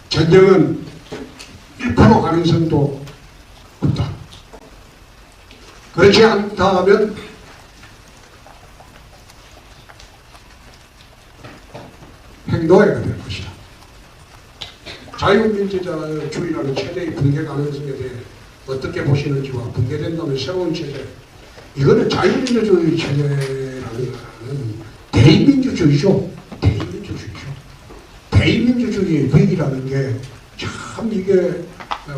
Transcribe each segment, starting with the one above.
전쟁은 1% 가능성도 없다. 그렇지 않다 하면 핵노예가 될 것이다. 자유민주주의라는 체제의 붕괴 가능성에 대해 어떻게 보시는지와 붕괴된다면 새로운 체제, 이거는 자유민주주의 체제라는 거는 대의민주주의죠. 대의민주주의의 위기라는 게 참 이게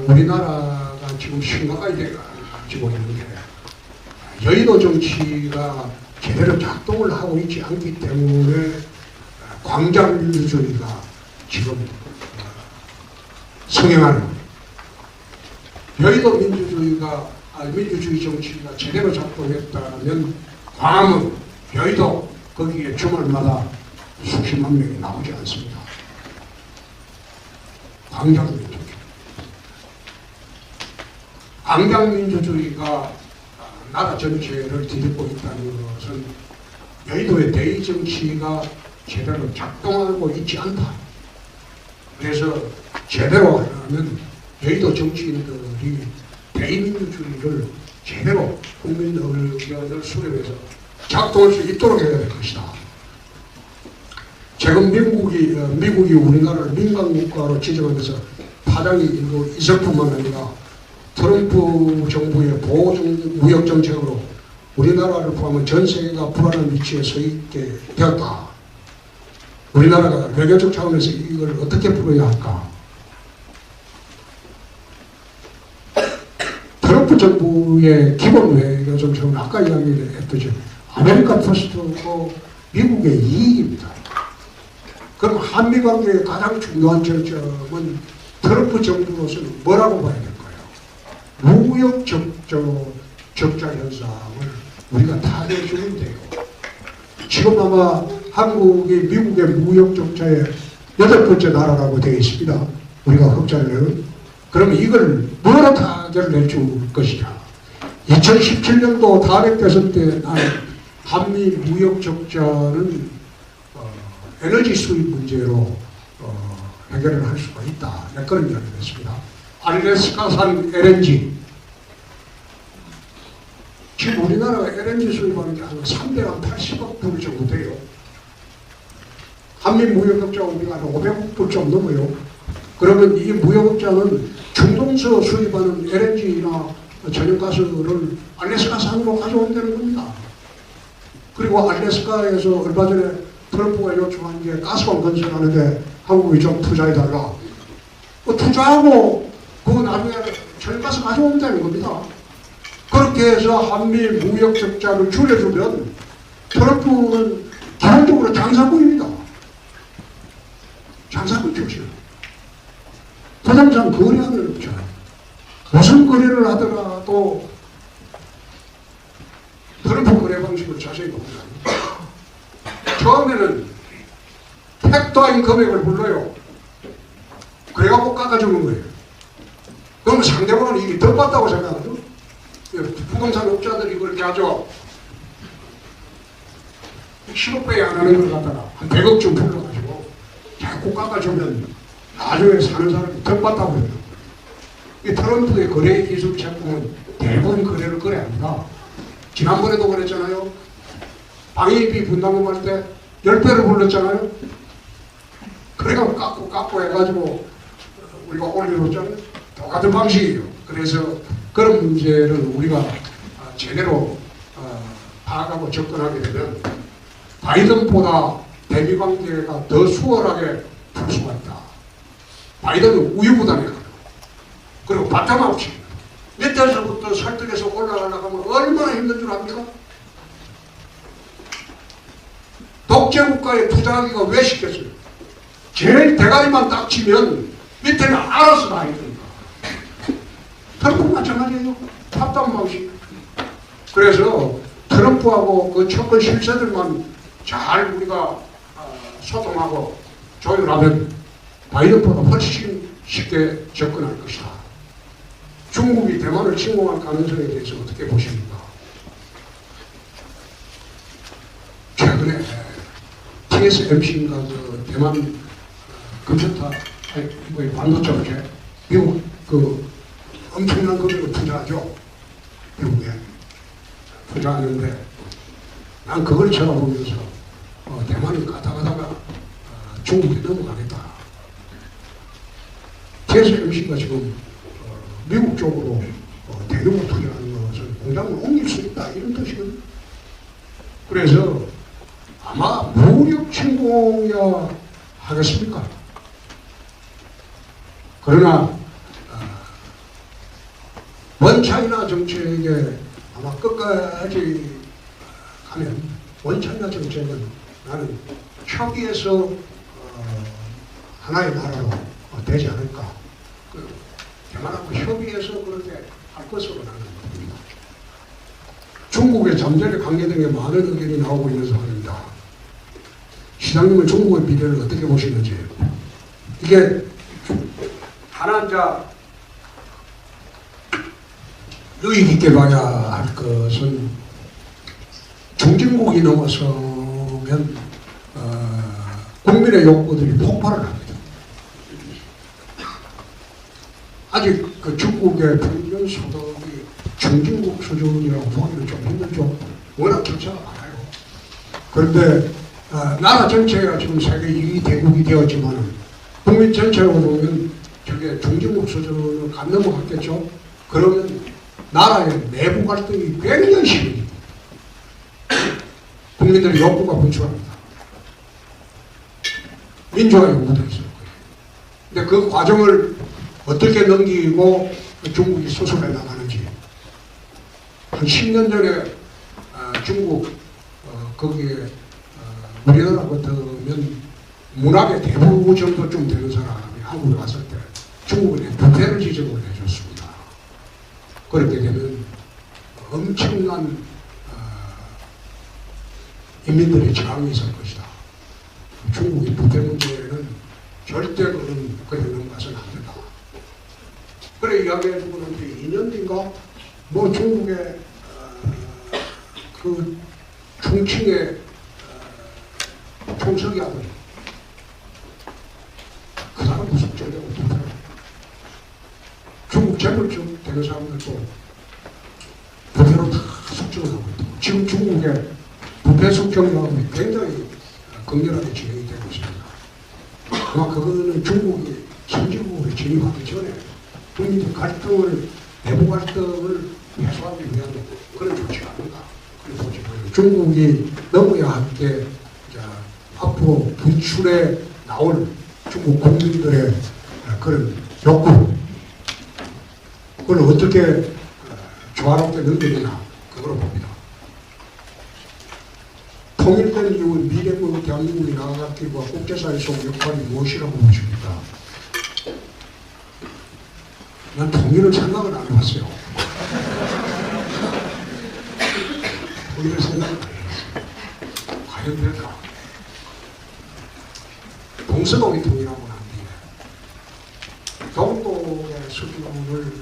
우리나라가 지금 심각하게 돼가지고 있는 게 여의도 정치가 제대로 작동을 하고 있지 않기 때문에 광장민주주의가 지금 성행하는 겁니다. 여의도 민주주의 정치가 제대로 작동했다면 광화문, 여의도 거기에 주말마다 수십만 명이 나오지 않습니다. 광장민주주의가 나라 전체를 뒤덮고 있다는 것은 여의도의 대의 정치가 제대로 작동하고 있지 않다. 그래서 제대로 하려면 여의도 정치인들이 대의민주주의를 제대로 국민 의견을 수렴해서 작동할 수 있도록 해야 될 것이다. 최근 미국이 우리나라를 민간국가로 지정하면서 파장이 일고 있을 뿐만 아니라 트럼프 정부의 보호무역 정책으로 우리나라를 포함한 전 세계가 불안한 위치에 서 있게 되었다. 우리나라가 외교적 차원에서 이걸 어떻게 풀어야 할까? 트럼프 정부의 기본 외교 정책은 아까 이야기했듯이 아메리카 퍼스트고 미국의 이익입니다. 그럼 한미 관계의 가장 중요한 전점은 트럼프 정부로서는 뭐라고 봐야 될까요? 무역 적자 현상을 우리가 타개해주면 돼요. 지금 아마 한국이 미국의 무역 적자의 8번째 나라라고 되어 있습니다. 우리가 흑자를. 그러면 이걸 뭐로 타개를 해줄 것이냐. 2017년도 다백 대선 때 난 한미 무역 적자는 에너지 수입 문제로 해결을 할 수가 있다. 그런 이야기를 했습니다. 알래스카산 LNG. 지금 우리나라가 LNG 수입하는 게 한 380억 불 정도 돼요. 한미 무역적자가 우리가 한 500억 불 좀 넘어요. 그러면 이 무역적자는 중동서 수입하는 LNG나 천연가스를 알래스카산으로 가져온다는 겁니다. 그리고 알래스카에서 얼마 전에 트럼프가 요청한 게 가스관 건설하는데 한국이 좀 투자해달라. 투자하고 그거 나중에 천연가스 가져온다는 겁니다. 그렇게 해서 한미 무역 적자를 줄여주면 트럼프는 기본적으로 장사꾼입니다. 장사꾼 출신. 부동산 거래하는 업체. 무슨 거래를 하더라도 트럼프 거래 방식을 자세히 봅니다. 처음에는 택도 아닌 금액을 불러요. 그래갖고 깎아주는 거예요. 그럼 상대방은 이게 더 받다고 생각하죠. 부동산 업자들이 그렇게 하죠. 10억배에 안 하는 걸 갖다가 한 100억쯤 불러가지고 자꾸 깎아주면 나중에 사는 사람이 더 받다고 해요. 이 트럼프의 거래 기술 제품은 대부분 거래를 거래합니다. 지난번에도 그랬잖아요. 방위비 분담금할 때 10배를 불렀잖아요. 그래가 깎고 해가지고 우리가 올려줬잖아요. 똑같은 방식이에요. 그래서 그런 문제를 우리가 제대로 파악하고 접근하게 되면 바이든보다 대미 관계가 더 수월하게 풀 수가 있다. 바이든은 우유부단해요. 그리고 바텀아웃이 밑에서부터 설득해서 올라가려고 하면 얼마나 힘든 줄 압니까? 독재국가에 투자하기가 왜 쉽겠어요? 제일 대가리만 딱 치면 밑에는 알아서 다 해야 됩니다. 트럼프 마찬가지예요. 탑다운 방식. 그래서 트럼프하고 그 척근 실세들만 잘 우리가 소통하고 조율하면 바이든보다 훨씬 쉽게 접근할 것이다. 중국이 대만을 침공할 가능성에 대해서 어떻게 보십니까? 최근에 TSMC인가 그 대만 금전탑 뭐 반도체 업체, 미국 그 엄청난 금액을 투자하죠. 미국에 투자하는데 난 그걸 쳐다보면서 대만은 가다가 중국에 넘어가겠다. TSMC가 지금 미국 쪽으로 대규모 투자하는 것을 공장을 옮길 수 있다 이런 뜻이거든요. 그래서 아마 무력 침공이야 하겠습니까? 그러나 원차이나 정책에 아마 끝까지 가면 원차이나 정책은 나는 협의해서 하나의 나라로 되지 않을까. 대만하고 협의해서 그렇게 할 것으로 나는 봅니다. 중국의 잠재력 관계 등에 많은 의견이 나오고 있는 상황입니다. 시장님은 중국의 미래를 어떻게 보시는지. 이게 하나 이제 유익 있게 봐야 할 것은 중진국이 넘어서면 국민의 욕구들이 폭발을 합니다. 아직 그 중국의 평균 소득이 중진국 수준이라고 보기는 좀 힘들죠. 워낙 격차가 많아요. 그런데 나라 전체가 지금 세계 2위 대국이 되었지만 국민 전체로 보면 저게 중진국 수준을 안 넘어갔겠죠. 그러면 나라의 내부 갈등이 굉장히 심해집니다. 국민들의 욕구가 분출합니다. 민주화 요구도 있을 거예요. 근데 그 과정을 어떻게 넘기고 중국이 수습해 나가는지. 한 10년 전에 중국 거기에 우리나라 같으면 문학의 대부 정도쯤 되는 사람이 한국에 왔을 때 중국은 부패를 지적을 해줬습니다. 그렇게 되면 엄청난 인민들의 저항이 있을 것이다. 중국의 부패 문제는 절대 그냥 넘어가서는 안 된다. 그래 이야기해주고 난 뒤 2년 뒤인가 뭐 중국의 그 중층의 총석이 아들 그 사람 무슨 죄라고 못해요. 중국 재벌적 되는 사람들도 부패로 다 숙청을 하고 있고 지금 중국의 부패 숙청이 굉장히 극렬하게 진행이 되고 있습니다. 아마 그거는 중국이 선진국에 진입하기 전에 국민적 갈등을, 내부 갈등을 해소하기 위한 그런 조치가 아닌가. 그래서 중국이 넘어야 할 게 앞으로 분출에 나올 중국 국민들의 그런 욕구, 그걸 어떻게 조화롭게 넘기느냐, 그걸로 봅니다. 통일된 이후 미래국 대한민국이 나아갈 길과 국제사회에서 역할이 무엇이라고 보십니까? 난 통일을 생각을 안 해봤어요. 통일을 생각을 안 해봤어요. 과연 될까? 동서독이 통일하고 난 뒤에 동독의 수준을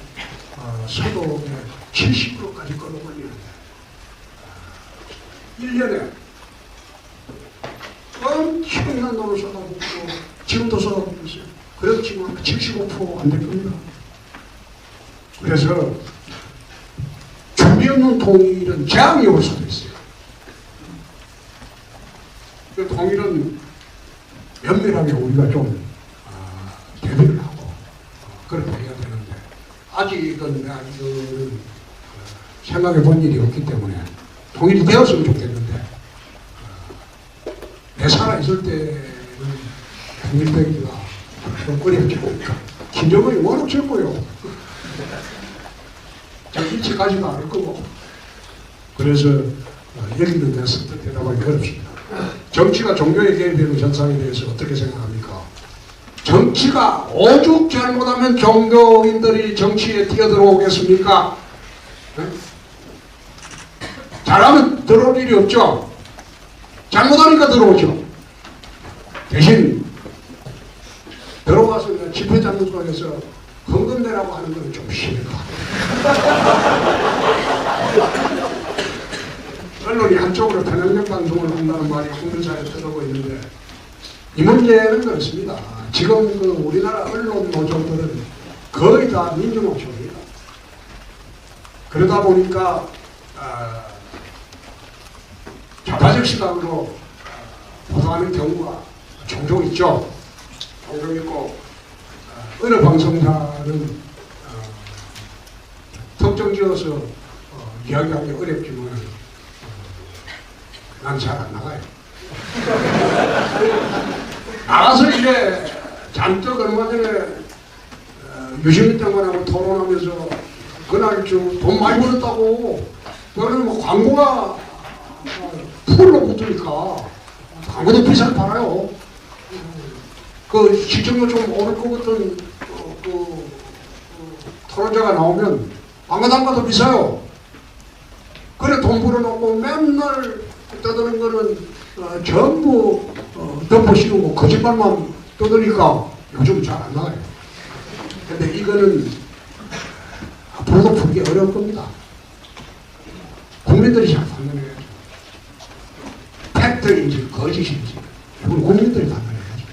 서독의 70%까지 끌어올리는데 1년에 엄청난 돈을 쏟아붓고 지금도 쏟아붓고 있어요. 그렇지만 75% 안 될 겁니다. 그래서 준비 없는 통일은 재앙이 올 수도 있어요. 그 통일은 면밀하게 우리가 좀 대비를 하고 그렇게 해야 되는데 아직은 내가 이거는 생각해 본 일이 없기 때문에 통일이 되었으면 좋겠는데 내 살아있을 때는 통일되기가 좀 어렵지 않을까. 김정은이 워낙 젊고요. 일찍 가지도 않을 거고. 그래서 여기는 내가 선뜻 대답하기 어렵습니다. 정치가 종교에 개입되는 현상에 대해서 어떻게 생각합니까? 정치가 오죽 잘못하면 종교인들이 정치에 뛰어들어오겠습니까? 네? 잘하면 들어올 일이 없죠. 잘못하니까 들어오죠. 대신 들어와서 집회장소에서 헌금내라고 하는 건 좀 심해요. 언론이 한쪽으로 편향적 방송을 한다는 말이 국민사회에 들어오고 있는데 이 문제는 그렇습니다. 지금 그 우리나라 언론 노조들은 거의 다 민주노총입니다. 그러다 보니까 좌파적 시각으로 보도하는 경우가 종종 있죠. 종종 있고 어느 방송사는 특정 지어서 이야기하기 어렵지만 난 잘 안 나가요. 나가서 이제 잔뜩 얼마 전에 유시민 장관하고 토론하면서 그날 돈 많이 벌었다고 그러면 뭐 광고가 풀로 붙으니까 광고도 비싸게 팔아요. 그 시청률 좀 오를 것 같은 토론자가 나오면 광고단가도 비싸요. 그래 돈 벌어놓고 맨날 떠드는 거는 전부 덮어씌우고 거짓말만 떠드니까 요즘 잘 안 나가요. 근데 이거는 앞으로도 풀기 어려울 겁니다. 국민들이 잘 판단해야죠. 팩트인지 거짓인지 이건 국민들이 판단해야죠.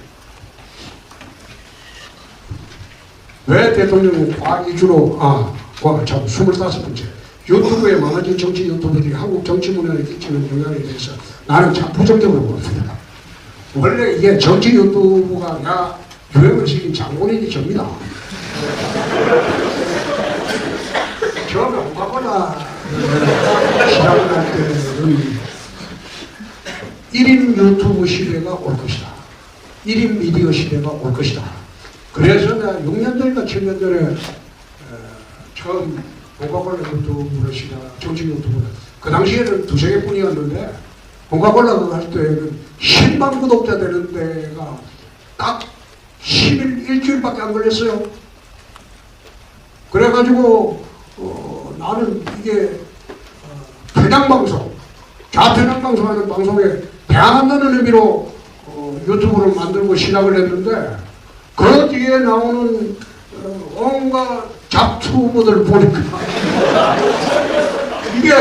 왜 대통령은 과학 위주로 참 25번째 유튜브에 많아진 정치 유튜버들이 한국 정치 문화에 끼치는 영향에 대해서 나는 참 부정적으로 봅니다. 원래 이게 정치 유튜브가 유행을 시킨 장본인이 접니다. 처음에 홍카콜라 시작을 할 때는 1인 유튜브 시대가 올 것이다. 1인 미디어 시대가 올 것이다. 그래서 내가 6년 전인가 7년 전에 처음 홍카콜라 유튜브를 정치 유튜브를 그 당시에는 2-3개 뿐이었는데 홍카콜라 그거 할 때는 10만 구독자 되는 데가 딱 10일, 일주일밖에 안 걸렸어요. 그래가지고 나는 이게 편향방송, 좌편향방송 하는 방송에 대항한다는 의미로 유튜브를 만들고 시작을 했는데 그 뒤에 나오는 온갖 잡투브들 보니까 이게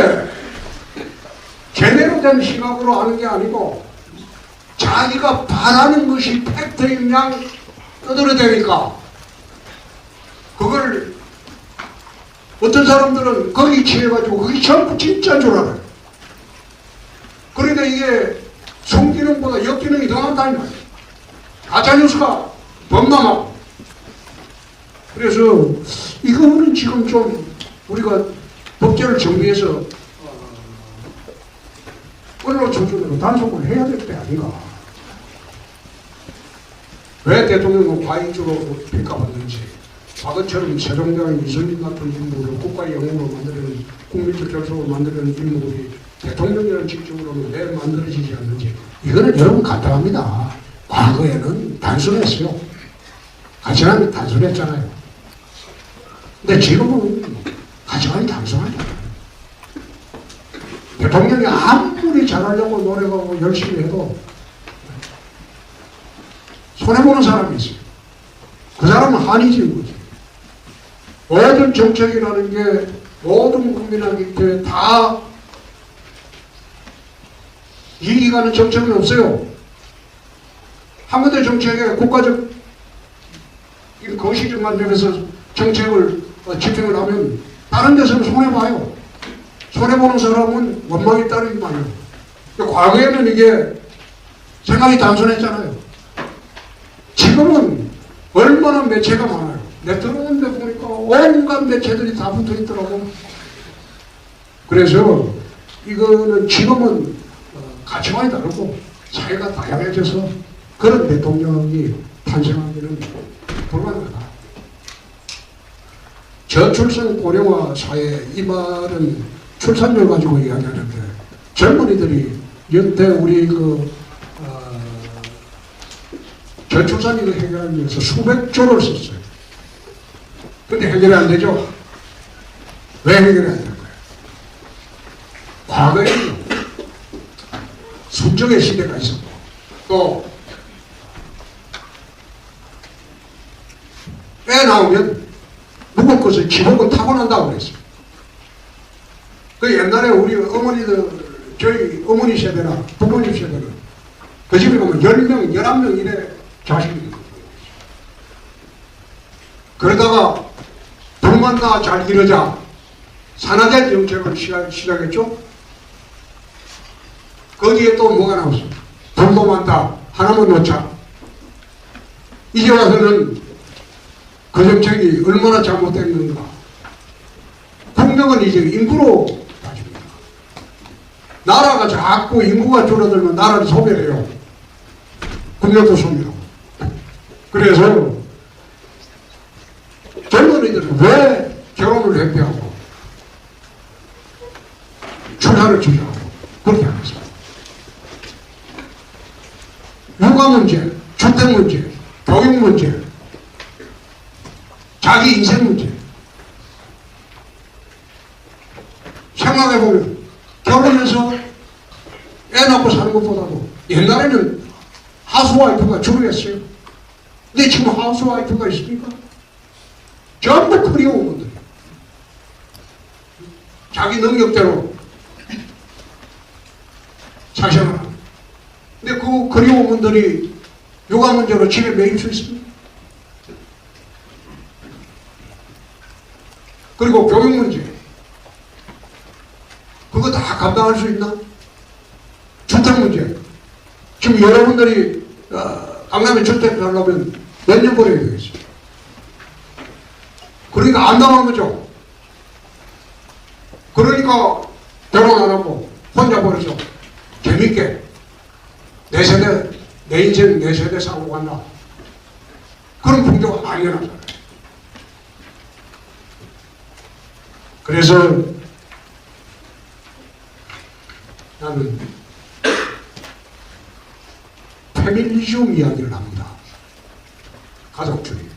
제대로 된 시각으로 하는 게 아니고 자기가 바라는 것이 팩트인 양 떠들어대니까 그걸 어떤 사람들은 거기 취해가지고 그게 전부 진짜인 줄 알아요. 그러니까 이게 성기능보다 역기능이 더 많다는 거예요. 가짜뉴스가 범람하고. 그래서 이거는 지금 좀 우리가 법제를 정비해서 언론 수준으로 단속을 해야 될 때 아닌가. 왜 대통령은 과잉주로 평가받는지, 과거처럼 세종대왕 이순신 같은 인물을 국가의 영웅으로 만드는 국민적 결속을 만드는 인물이 대통령이라는 직책으로는 왜 만들어지지 않는지, 이거는 여러분 간단합니다. 과거에는 단순했어요. 가치관이 단순했잖아요. 근데 지금은 가치관이 단순하죠. 대통령이 아무리 잘하려고 노력하고 열심히 해도 손해보는 사람이 있어요. 그 사람은 한이지인 거지. 모든 정책이라는 게 모든 국민한테 다 이익이 가는 정책은 없어요. 한 군데 정책에 국가적 거시적 만들어서 정책을 집행을 하면 다른 데서는 손해봐요. 손해보는 사람은 원망이 따르기만요. 과거에는 이게 생각이 단순했잖아요. 지금은 얼마나 매체가 많아요. 내 들어오는데 보니까 온갖 매체들이 다 붙어 있더라고. 그래서 이거는 지금은 가치관이 다르고 사회가 다양해져서 그런 대통령이 탄생하기는 불가능하다. 저출산 고령화 사회, 이 말은 출산율 가지고 이야기하는데 젊은이들이 연대 우리 저출산을 해결하기 위해서 수백조를 썼어요. 근데 해결이 안 되죠. 왜 해결이 안 되는 거예요? 과거에는 순정의 시대가 있었고 또 애 나오면 묵은 것을 기복은 타고난다고 그랬어요. 그 옛날에 우리 어머니들, 저희 어머니 세대나 부모님 세대는 그 집에 가면 10명, 11명 이래 자식이 있는 거예요. 그러다가 불만 나 잘 이러자 산화제 정책을 시작했죠. 거기에 또 뭐가 나왔어? 돈도 많다. 하나만 놓자. 이제 와서는 그 정책이 얼마나 잘못됐는가. 국력은 이제 인구로 따집니다. 나라가 자꾸 인구가 줄어들면 나라를 소멸해요. 국력도 소멸하고. 그래서 젊은이들은 왜 결혼을 회피하고 출산을 주저하고 그렇게 하겠습니다. 육아 문제, 주택 문제, 교육 문제, 자기 인생 문제. 생각해보면 결혼해서 애 낳고 사는 것보다도 옛날에는 하우스와이프가 주로했어요. 근데 지금 하우스와이프가 있습니까? 전부 커리어우먼들. 자기 능력대로 사생활을 합니다. 근데 그 커리어우먼들이 육아 문제로 집에 매일 수 있습니다. 그리고 교육 문제. 그거 다 감당할 수 있나? 주택 문제. 지금 여러분들이 강남에 주택 살려면 몇 년 벌어야 되겠어요? 그러니까 안 당한 거죠. 그러니까 결혼 안 하고 혼자 벌어서 재밌게 내 세대, 내 인생 내 세대 살고 간다. 그런 풍조가 많이 일어나잖아요. 그래서 나는 페미니즘 이야기를 합니다. 가족주의.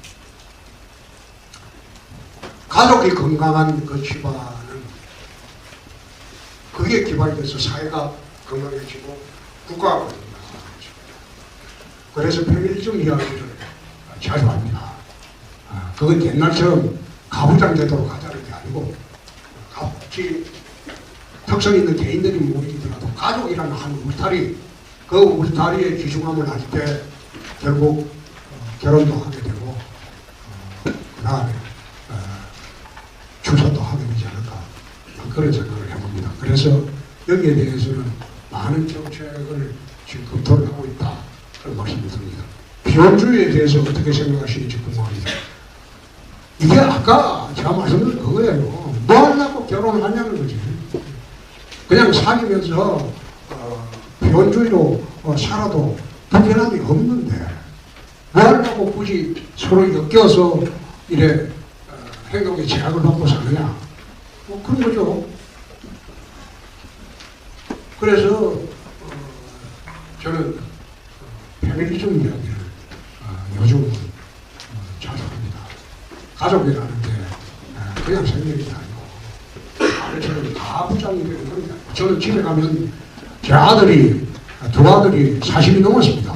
가족이 건강한 그 집안은 그게 기반이 돼서 사회가 건강해지고 국가가 건강해지고. 그래서 페미니즘 이야기를 자주 합니다. 그건 옛날처럼 가부장 제도로 가자는 게 아니고 같이 특성 있는 개인들이 모이더라도 가족이라는 한 울타리, 그 울타리의 귀중함을 알 때 결국 결혼도 하게 되고 그 다음에 출산도 하게 되지 않을까 그런 생각을 해봅니다. 그래서 여기에 대해서는 많은 정책을 지금 검토를 하고 있다 그런 말씀을 드립니다. 비혼주의에 대해서 어떻게 생각하시는지 궁금합니다. 이게 아까 제가 말씀드린 그거예요. 뭐 하려고 결혼하냐는 거지. 그냥 사귀면서 비혼주의로 살아도 불편함이 없는데 뭐 하려고 굳이 서로 엮여서 이래 행동에 제약을 받고 사느냐. 뭐 그런 거죠. 그래서 저는 페미니즘 이야기를 요즘은 자주 합니다. 가족이라는 게 그냥 생명이 아니고 저는 가부장이 되는 겁니다. 저는 집에 가면 제 아들이 두 아들이 40이 넘었습니다.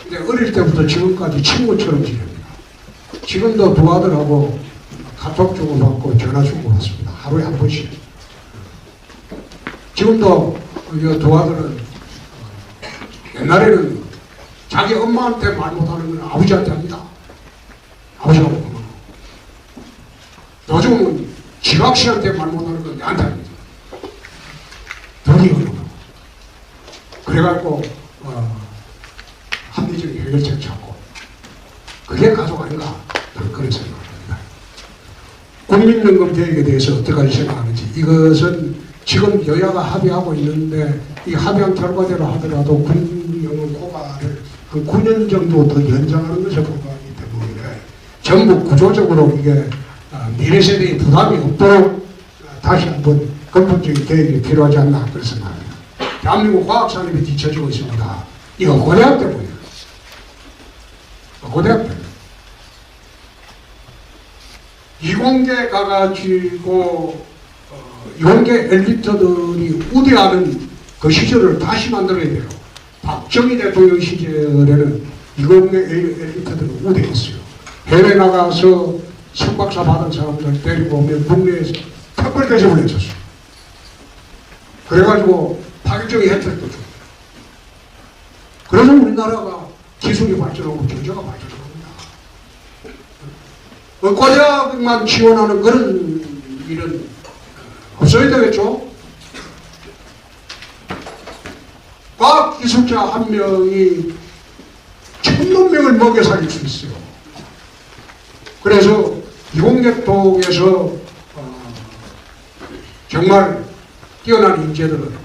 근데 어릴 때부터 지금까지 친구처럼 지냅니다. 지금도 두 아들하고 카톡 주고받고 전화 주고받습니다. 하루에 한 번씩. 지금도 이 두 아들은 옛날에는 자기 엄마한테 말 못하는 건 아버지한테 합니다. 아버지하고. 요즘은 지각씨한테 말 못하는 건 내한테 합니다. 돈이 없는 거. 그래갖고 합리적인 해결책 찾고 그게 가족 아닌가 저는 그런 생각을 합니다. 국민연금 계획에 대해서 어떻게까지 생각하는지 이것은 지금 여야가 합의하고 있는데 이 합의한 결과대로 하더라도 국민연금 고가를 한 9년 정도 더 연장하는 것에 불과하기 때문에 전부 구조적으로 이게 미래 세대의 부담이 없도록 다시 한번 근본적인 계획이 필요하지 않나 그런 생각합니다. 대한민국 과학산업이 뒤처지고 있습니다. 이거 고대학 때문이에요. 고대학 때문에. 이공계 가가지고 이공계 엘리트들이 우대하는 그 시절을 다시 만들어야 돼요. 박정희 대통령 시절에는 이공계 엘리트들은 우대했어요. 해외 나가서 석박사 받은 사람들 데리고 오면 국내에서 특별 대접을 했었어요. 그래가지고 파격적인 혜택도 주고. 그래서 우리나라가 기술이 발전하고 경제가 발전합니다. 의과대학만 지원하는 그런 일은 없어야 되겠죠. 과학기술자 한 명이 1000만 명을 먹여 살릴 수 있어요. 그래서 이공계통에서 정말 뛰어난 인재들은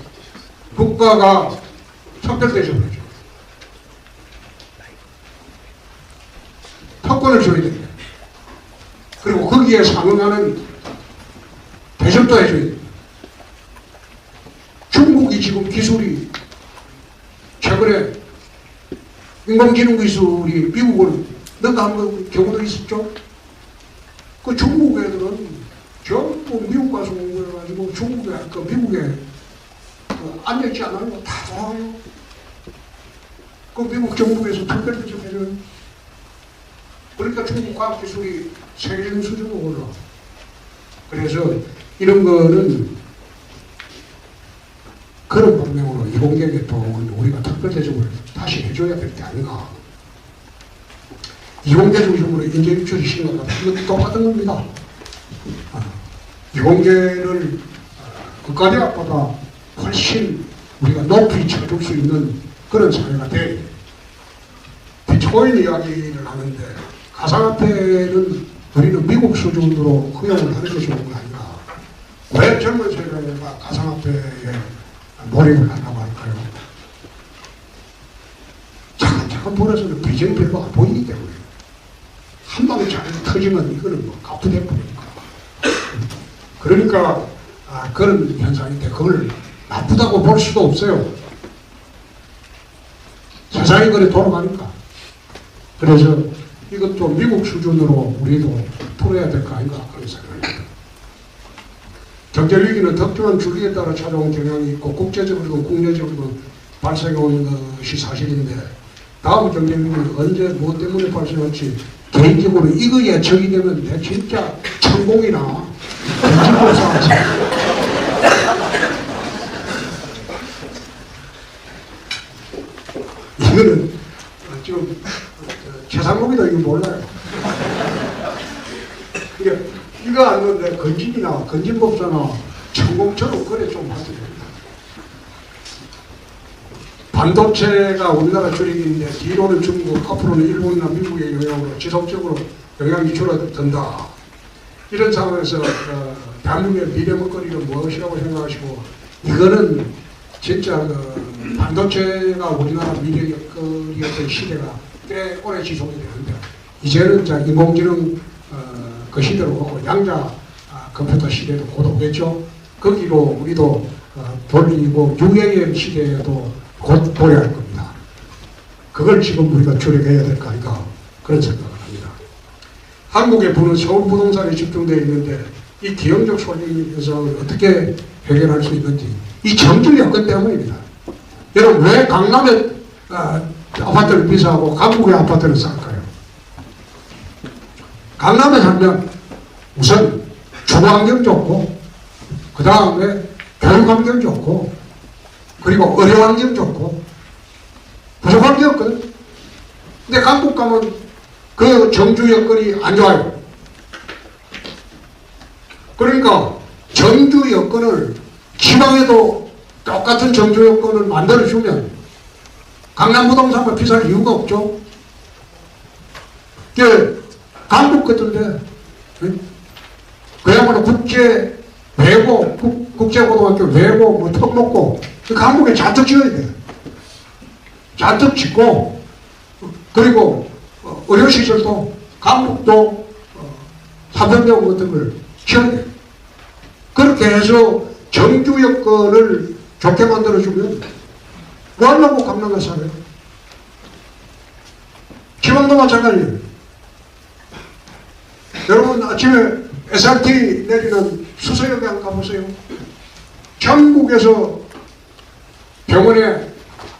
국가가 특별대접을 해줘. 특권을 줘야 됩니다. 그리고 거기에 상응하는 대접도 해줘야 됩니다. 중국이 지금 기술이 최근에 인공지능 기술이 미국을 넘어간 경우도 있었죠. 그 중국 애들은 전부 미국 가서 공부해가지고 중국에, 미국에 앉아있지 않아요. 다 돌아가요. 그 미국 정부에서 특별히 좀 해줘요. 그러니까 중국 과학기술이 세계적인 수준으로 올라. 그래서 이런 거는 그런 방향으로 이공계통은 우리가 특별대접을 다시 해줘야 될 게 아닌가. 이공계 중심으로 인재 유출이 심각하다. 이건 똑같은 겁니다. 이공계를 국가대학보다 훨씬 우리가 높이 쳐줄 수 있는 그런 사회가 돼. 비트코인 이야기를 하는데 가상화폐는 우리는 미국 수준으로 허용을 하는 게 좋은 거 아닌가. 왜 젊은 세대가 가상화폐에 몰입을 하려고 할까요? 차근차근 벌어서는 비전이 별로 안 보이기 때문에 한 방에 잘 터지면 이거는 뭐 가부대포니까. 그러니까 그런 현상인데 그걸 나쁘다고 볼 수도 없어요. 세상이 그래 돌아가니까. 그래서 이것도 미국 수준으로 우리도 풀어야 될 거 아닌가 그런 생각을 합니다. 경제위기는 특정한 주기에 따라 찾아온 경향이 있고 국제적으로도 국내적으로도 발생해 온 것이 사실인데 다음 경제위기는 언제 무엇 때문에 발생할지 개인적으로 이거 예측이 되면 내 진짜 천공이나 경제보상 이거는 지금 최상목이다 이거 몰라요. 이거 안 넣는데 건진이나 건진법사나 천공처럼 그래 좀 하셔야 됩니다. 반도체가 우리나라 주력인데 뒤로는 중국, 앞으로는 일본이나 미국의 영향으로 지속적으로 영향이 줄어든다. 이런 상황에서 대한민국의 미래 먹거리는 무엇이라고 생각하시고 이거는 진짜 반도체가 우리나라 미래 먹거리였던 시대가 꽤 오래 지속이 되는데 이제는 인공지능 그 시대로 오고 양자 컴퓨터 시대도 곧 오겠죠. 거기로 우리도 돌리고 UAM 시대에도 곧 보여야 할 겁니다. 그걸 지금 우리가 주력해야 될 거 아닌가 그런 생각을 합니다. 한국의 부는 서울 부동산에 집중되어 있는데 이 기형적 소비 현상을 어떻게 해결할 수 있는지 이 정주 여건 때문입니다. 여러분 왜 강남에 아파트는 비싸고 강북의 아파트는 쌀까요? 강남에 살면 우선 주거 환경 좋고 그 다음에 교육 환경 좋고 그리고 의료 환경 좋고 부족한 게 없거든. 근데 강북 가면 그 정주 여건이 안 좋아요. 그러니까 정주 여건을 지방에도 똑같은 정주 여건을 만들어주면 강남 부동산만 비쌀 이유가 없죠. 강북 같은데 그야말로 국제 외고 국제고등학교 외고 뭐 특목고 강북에 잔뜩 지어야 돼. 잔뜩 짓고 그리고 의료시설도 강북도 삼성병원 같은 걸 지어야 돼. 그렇게 해서 정주 여건을 좋게 만들어주면 뭐 하려고 강남에 살아요? 지방도 마찬가지예요. 여러분 아침에 SRT 내리는 수서역에 한번 가보세요. 전국에서 병원에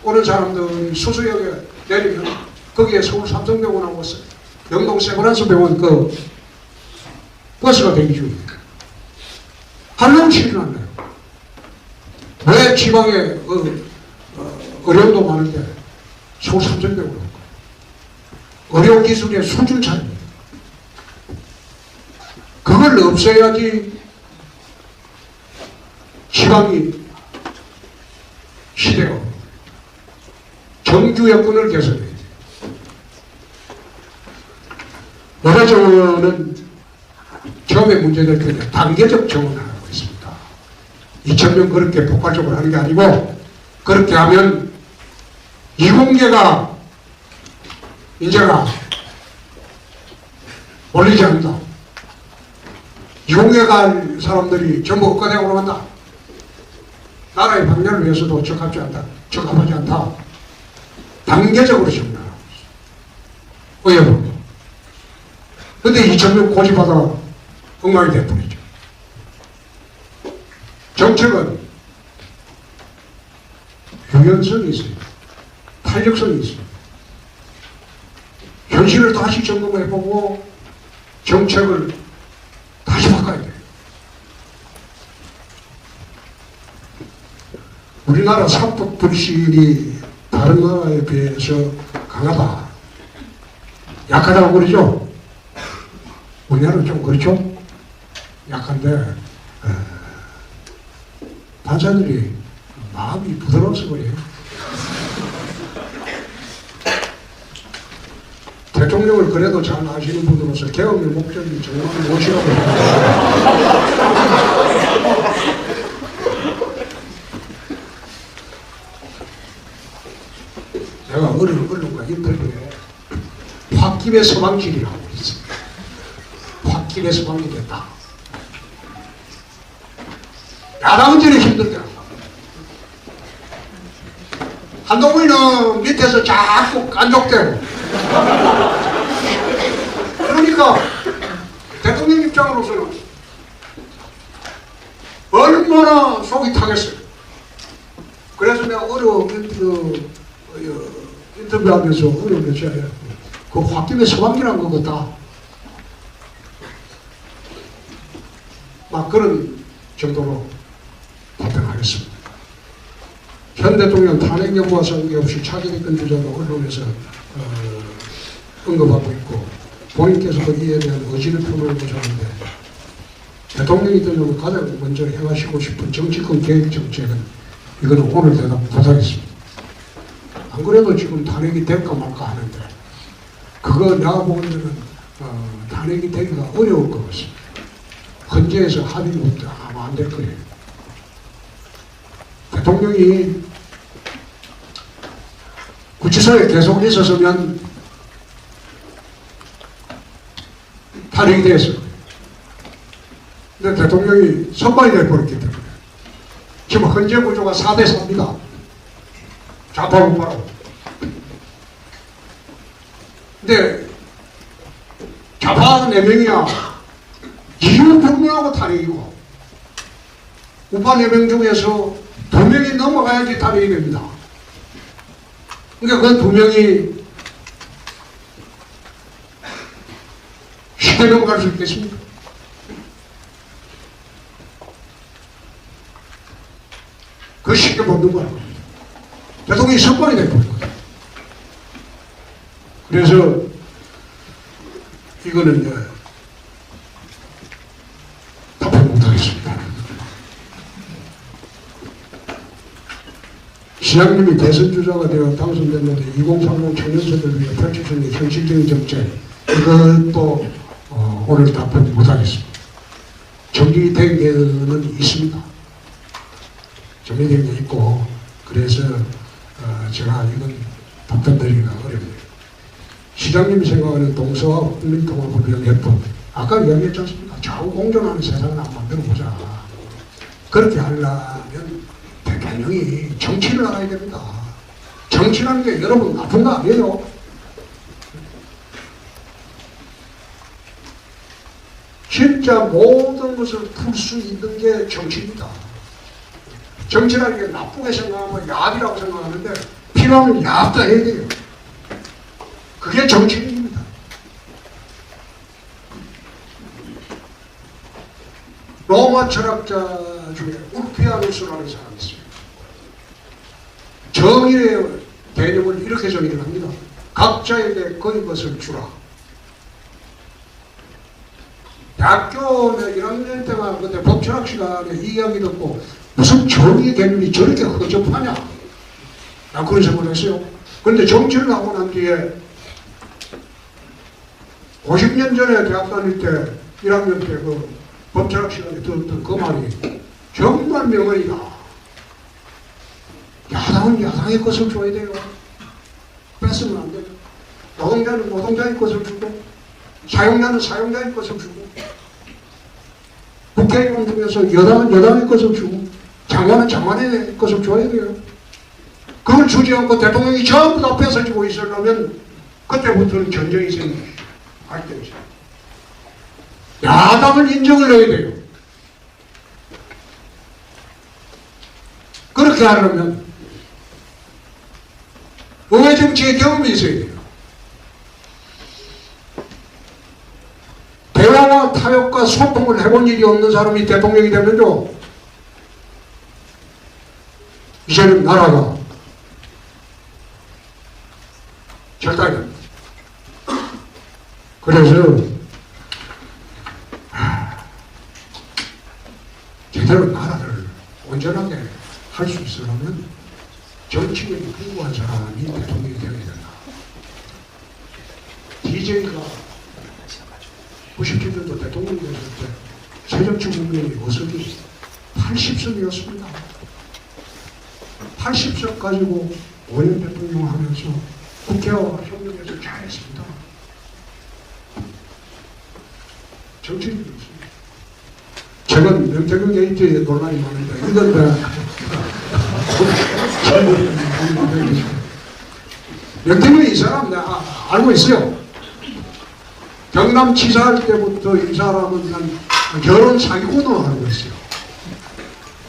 오는 사람들이 수서역에 내리면 거기에 서울 삼성병원하고 영동 세브란스 병원 그 버스가 대기 중입니다. 한명씩은 안 나요. 왜 지방에 어려움도 많은데 서울 삼성병원으로 의료 기술의 수준 차이입니다. 그걸 없애야지 지방이 시대가 정규 여건을 개선해야 돼. 올해 정원은 처음에 문제될 텐데 단계적 정원을 하고 있습니다. 2000년 그렇게 폭발적으로 하는 게 아니고 그렇게 하면 이공계가 이제가 몰리지 않는다. 이공계 갈 사람들이 전부 업가대학으로 간다. 나라의 방향을 위해서도 적합하지 않다. 단계적으로 정리하고 있어. 의협으로. 근데 2000년 고집하다가 엉망이 돼버리죠. 정책은 유연성이 있어요. 탄력성이 있어요. 현실을 다시 점검해보고 정책을 다시 바꿔야 돼요. 우리나라 사법 불신이 다른 나라에 비해서 강하다. 약하다고 그러죠? 우리나라는 좀 그렇죠? 약한데 판사들이 마음이 부드러워서 그래요. 대통령을 그래도 잘 아시는 분으로서 개혁의 목적이 정말 무엇이라고 제가 어느 언론과 인터뷰에 홧김에 서방질이라고 있습니다. 홧김에 서방질이었다. 야당은 저리 힘들게 한다. 한동훈이는 밑에서 자꾸 깐족대고 그러니까 대통령 입장으로서는 얼마나 속이 타겠어요. 그래서 내가 인터뷰하면서 어려운 것이 그 홧김에 서방이라는 것 같다. 막 그런 정도로 답변하겠습니다. 현 대통령 탄핵 여부와 상관없이 차기대권 주자로 언론에서 언급하고 있고 본인께서도 이에 대한 의지를 표명해보셨는데 대통령이 되려면 가장 먼저 행하시고 싶은 정치권 개혁 정책은 이거는 오늘 대답 못하겠습니다. 안 그래도 지금 탄핵이 될까 말까 하는데 그거 내가 보기에는 탄핵이 되기가 어려울 것 같습니다. 헌재에서 합의 못해 아마 안 될 거예요. 대통령이 구치소에 계속 있었으면 탄핵이 되었어요. 근데 대통령이 선발이 돼버렸기 때문에 지금 헌재 구조가 4대 4입니다. 좌파 우파로. 근데 좌파 4명이야 이유 불문하고 탄핵이고 우파 4명 중에서 2명이 넘어가야지 탄핵이 됩니다. 그러니까 그 2명이 쉽게 넘어갈 수 있겠습니까? 그 쉽게 못 넘어가는 겁니다. 대통령이 선관이 되버린 거예요. 그래서 이거는 이제 답변 못하겠습니다. 시장님이 대선주자가 되어 당선됐는데 2030 청년세대를 위해 펼쳐주는 현실적인 정책 이것도 오늘 답변 못하겠습니다. 정리된 게는 있습니다. 정리된 게 있고 그래서 제가 이건 답변 드리기가 어렵네요. 시장님이 생각하는 동서와 국민통합을 위한 해법 아까 이야기했지 않습니까? 좌우 공존하는 세상을 한번 만들어보자. 그렇게 하려면 대통령이 정치를 알아야 됩니다. 정치라는 게 여러분 나쁜 거 아니에요. 진짜 모든 것을 풀 수 있는 게 정치입니다. 정치라는 게 나쁘게 생각하면 야합이라고 생각하는데 필요하면 야합도 해야 돼요. 그게 정치입니다. 로마 철학자 중에 울피아누스라는 사람이 있어요. 정의의 개념을 이렇게 정의를 합니다. 각자에게 그의 것을 주라. 대학교 1학년 때가 그때 법철학 시간에 이 이야기 듣고 무슨 정의의 개념이 저렇게 허접하냐? 나 그런 생각을 했어요. 그런데 정치를 하고 난 뒤에 50년 전에 대학 다닐 때 1학년 때 그 법철학 시간에 들었던 그 말이 정말 명언이다. 야당은 야당의 것을 줘야 돼요. 뺏으면 안 돼요. 노동자는 노동자의 것을 주고 사용자는 사용자의 것을 주고 국회의원 중에서 여당은 여당의 것을 주고 장관은 장관의 것을 줘야 돼요. 그걸 주지 않고 대통령이 전부 다 뺏어지고 있으려면 그때부터는 전쟁이 생기죠. 갈등이죠. 야당은 인정을 해야 돼요. 그렇게 하려면 의회 정치의 경험이 있어야 돼요. 대화와 타협과 소통을 해본 일이 없는 사람이 대통령이 되면요, 이제는 나라가 절단이 됩니다. 그래서 제대로 나라를 온전하게 할 수 있으려면 정치력이 풍부한 사람이 대통령이 되어야 된다. DJ가 97년도 대통령이 됐을 때 새정치국민의 의석이 80석이었습니다. 80석 가지고 5년 대통령을 하면서 국회와 협력해서 잘했습니다. 정치인이 없습니다. 최근 명태균 게이트에 논란이 많은데 이건 명태균 이 사람 내가 알고 있어요. 경남지사 할 때부터 이 사람은 그냥 결혼 사기꾼으로 알고 있어요.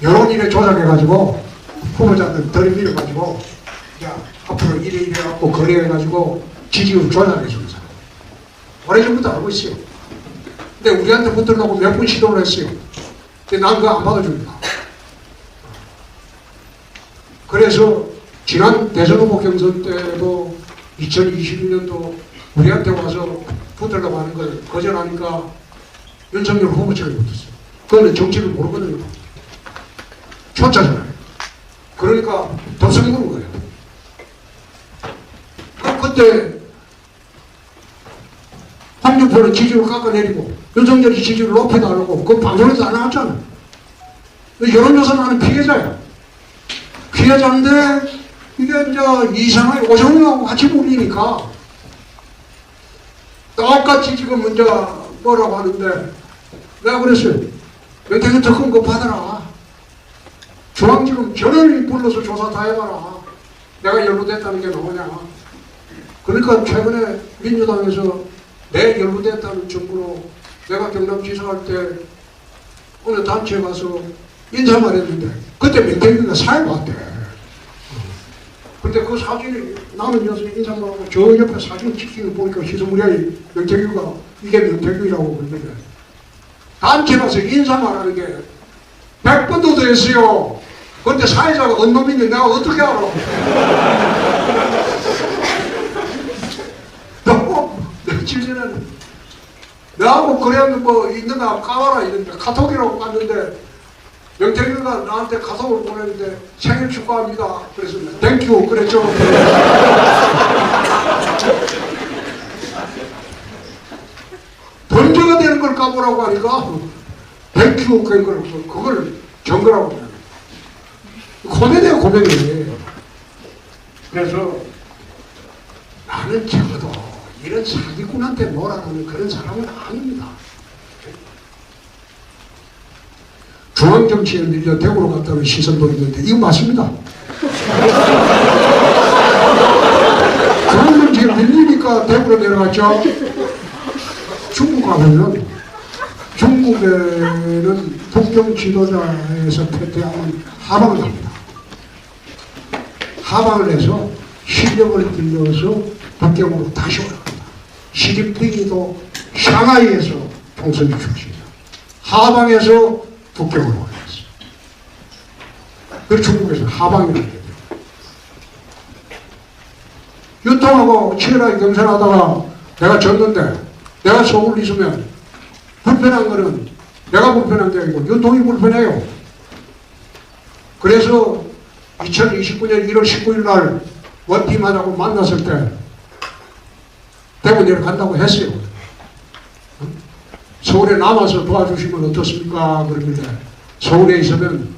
여론일에 조작해가지고 후보자들 들이밀어가지고 야 앞으로 이래 갖고 거래해가지고 지지율 조작해주는 사람. 오래전부터 알고 있어요. 근데 우리한테 붙으려고 몇 번 시도를 했어요. 근데 난 그거 안 받아줍니다. 그래서 지난 대선 후보 경선 때도 2021년도 우리한테 와서 붙으려고 하는 걸 거절하니까 윤석열 후보처럼 붙었어요. 그거는 정치를 모르거든요. 초짜잖아요. 그러니까 더 성공한 거예요. 그때 홍준표는 지지율을 깎아내리고 윤석열이 지지율을 높여달라고 그 방송에서 안 나왔잖아. 여론조사 나는 피해자야. 피해자인데 이게 이제 이상하게 오정훈하고 같이 불리니까 똑같이 지금 문제 뭐라고 하는데 내가 그랬어요. 명태균 특검 그거 받아라. 중앙지검 전원이 불러서 조사 다 해봐라. 내가 연루됐다는 게 나오냐. 그러니까 최근에 민주당에서 내 연루됐다는 정부로 내가 경남지사 할 때 어느 단체에 가서 인사만 했는데 그때 명태균이가 사회 왔대. 근데 그 사진이 나는 여기서 인사만 하고 저 옆에 사진 찍히는 거 보니까 희소무리하게 명태균이가 이게 명태균이라고 그러는데 단체 가서 인사만 하는 게 100번도 더 했어요. 근데 사회자가 언놈인데 내가 어떻게 알아? 너 며칠 전에는 나하고 그래도 뭐 있는가 까봐라 이랬는데 카톡이라고 봤는데 명태균이가 나한테 카톡을 보냈는데 생일 축하합니다. 그래서 땡큐 그랬죠. 번제가 되는 걸 까보라고 하니까 땡큐 그걸 정거라고 해요. 고백이에요 고백이. 그래서 나는 적어도 이런 사기꾼한테 몰아가는 그런 사람은 아닙니다. 중앙정치에 밀려 대구로 갔다는 시선도 있는데 이거 맞습니다. 중앙정치에 밀리니까 대구로 내려갔죠. 중국 가면은 중국에는 북경 지도자에서 퇴퇴하면 하방을 합니다. 하방을 해서 실력을 빌려서 북경으로 다시 올라갑니다. 시진핑이도 샹하이에서 총선이 출신이에요. 하방에서 북경으로 올라갔어요. 그 중국에서 하방이라고 해요. 유통하고 치열하게 경선하다가 내가 졌는데 내가 속을 있으면 불편한 거는 내가 불편한 게 아니고 유통이 불편해요. 그래서 2029년 1월 19일 날 원팀하자고 만났을 때 대구 내려간다고 했어요. 서울에 남아서 도와주시면 어떻습니까? 그러길래 서울에 있으면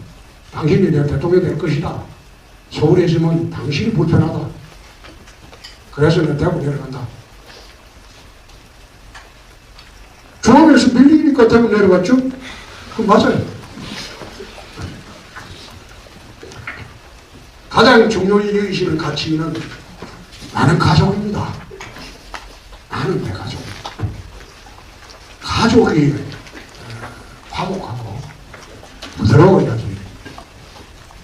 당신이 내 대통령이 될 것이다. 서울에 있으면 당신이 불편하다. 그래서 내가 대구 내려간다. 중앙에서 밀리니까 대구 내려갔죠? 그 맞아요. 가장 중요히 여기시는 가치는 나는 가족입니다. 나는 내 가족. 가족이 화목하고 부드러워야지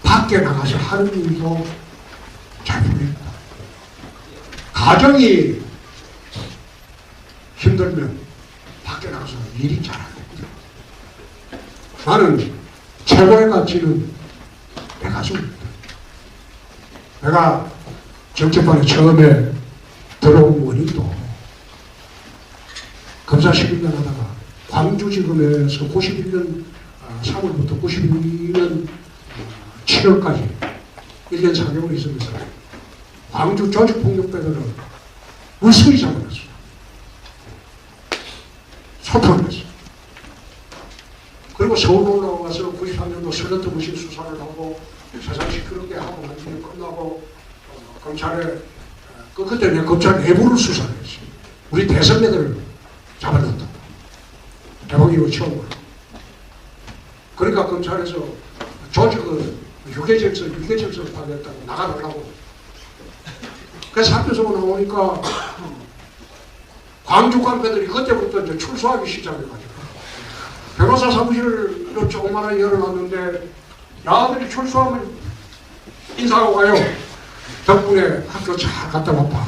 밖에 나가서 하는 일도 잘 풀립니다. 가정이 힘들면 밖에 나가서 일이 잘 안 됩니다. 나는 최고의 가치는 내 가족입니다. 내가 정치판에 처음에 들어온 원인도 검사 11년 하다가 광주지검에서 91년 3월부터 92년 7월까지 1년 4개월 있으면서 광주 조직폭력배들을 무수히 잡아냈어요. 소통을 했어요. 그리고 서울 올라와서 93년도 슬러트 부실 수사를 하고 세상 시끄럽게 하고 나중에 끝나고 검찰에 그때 내가 검찰 내부를 수사를 했어요. 우리 대선배들을 잡아냈다. 대박이고 처음으로. 그러니까 검찰에서 조직을 유괴질서를 파괴했다고 나가달라고. 그래서 학교에서 나오니까 광주 깡패들이 그때부터 이제 출소하기 시작해가지고 변호사 사무실을 조그마한 열어놨는데 나들이 출소하면 인사하고 가요. 덕분에 학교 잘 갔다 왔다.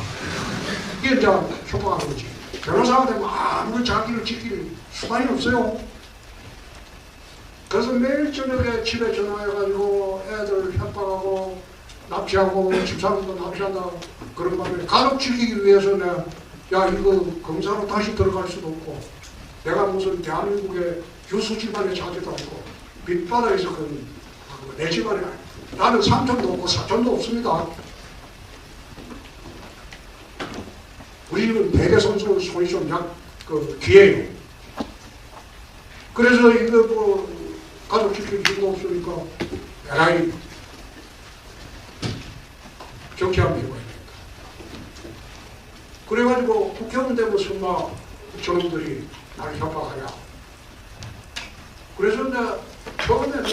이게 이제 효과가 그러지. 변호사가 되면 아무리 자기를 지킬 수단이 없어요. 그래서 매일 저녁에 집에 전화해가지고 애들 협박하고 납치하고 집사람도 납치한다 그런 말에 가족 지키기 위해서 내가 야 이거 검사로 다시 들어갈 수도 없고 내가 무슨 대한민국의 유수 집안의 자제도 없고 밑바닥에서 내 집안에 나는 삼촌도 없고 사촌도 없습니다. 우리 집은 대대 선수 손이 좀 귀해요. 그래서 이거 뭐 가족 지킬 힘도 없으니까 에라이 정치하면 해봐야 되니까. 그래가지고 국회의원 되면 설마 저놈들이 나를 협박하냐. 그래서 내가 처음에는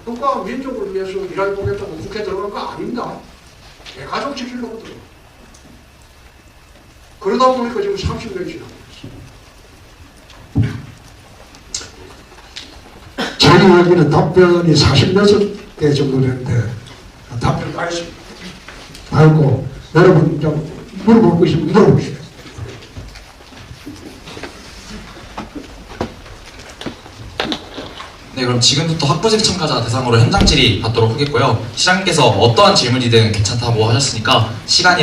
국가와 민족을 위해서 일해보겠다고 국회 들어간 거 아닙니다. 내 가족 지키려고 들어가. 그러다 보니까 지금 30년이 지나고 있어요. 저희에게는 답변이 46개 정도 되는데 답변 다 했습니다. 다 했고 여러분 좀 물어볼 거 있으면 물어보시죠. 네, 그럼 지금부터 학부생 참가자 대상으로 현장 질의 받도록 하겠고요. 시장님께서 어떠한 질문이든 괜찮다고 하셨으니까 시간이